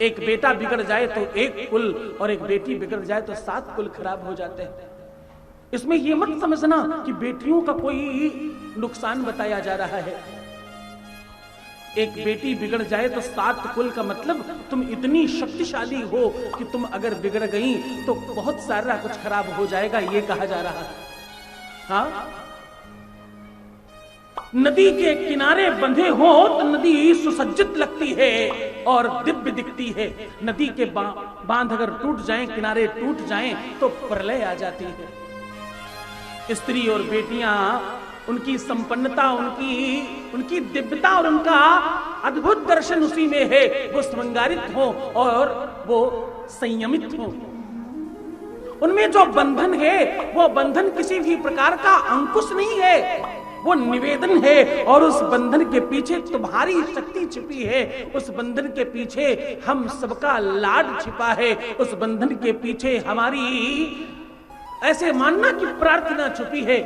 एक बेटा बिगड़ जाए तो एक कुल, और एक बेटी बिगड़ जाए तो 7 कुल खराब हो जाते हैं। इसमें यह मत समझना कि बेटियों का कोई नुकसान बताया जा रहा है। एक बेटी बिगड़ जाए तो 7 कुल का मतलब तुम इतनी शक्तिशाली हो कि तुम अगर बिगड़ गई तो बहुत सारा कुछ खराब हो जाएगा, ये कहा जा रहा है। हाँ, नदी के किनारे बंधे हो तो नदी सुसज्जित लगती है और दिव्य दिखती है। नदी के बांध अगर टूट जाएं, किनारे टूट जाएं तो प्रलय आ जाती है। स्त्री और बेटियां, उनकी संपन्नता, उनकी दिव्यता और उनका अद्भुत दर्शन उसी में है। वो श्रृंगारित हो और वो संयमित हो। उनमें जो बंधन है वो बंधन किसी भी प्रकार का अंकुश नहीं है, वो निवेदन है। और उस बंधन के पीछे तुम्हारी शक्ति छिपी है, उस बंधन के पीछे हम सबका लाड छिपा है, उस बंधन के पीछे हमारी ऐसे मानना कि प्रार्थना छुपी है।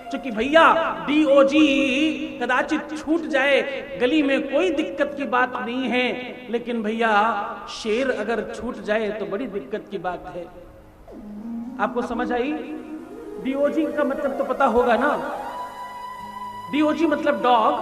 क्योंकि भैया डीओजी कदाचित छूट जाए, गली में कोई दिक्कत की बात नहीं है, लेकिन भैया शेर अगर छूट जाए तो बड़ी दिक्कत की बात है। आपको समझ आई? डीओजी का मतलब तो पता होगा ना। डीओजी मतलब डॉग।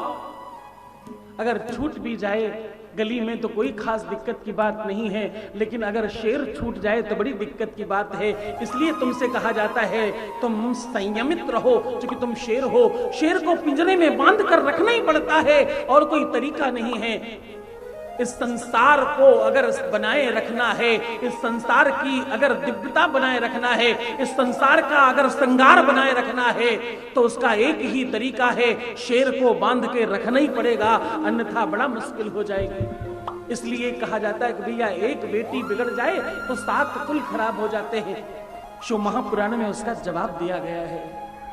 अगर छूट भी जाए गली में तो कोई खास दिक्कत की बात नहीं है, लेकिन अगर शेर छूट जाए तो बड़ी दिक्कत की बात है। इसलिए तुमसे कहा जाता है तुम संयमित रहो, क्योंकि तुम शेर हो। शेर को पिंजरे में बांध कर रखना ही पड़ता है और कोई तरीका नहीं है। इस संसार को अगर बनाए रखना है, इस संसार की अगर दिव्यता बनाए रखना है, इस संसार का अगर श्रृंगार बनाए रखना है, तो उसका एक ही तरीका है, शेर को बांध के रखना ही पड़ेगा, अन्यथा बड़ा मुश्किल हो जाएगा। इसलिए कहा जाता है कि भैया एक बेटी बिगड़ जाए तो 7 कुल खराब हो जाते हैं। शिव महापुराण में उसका जवाब दिया गया है।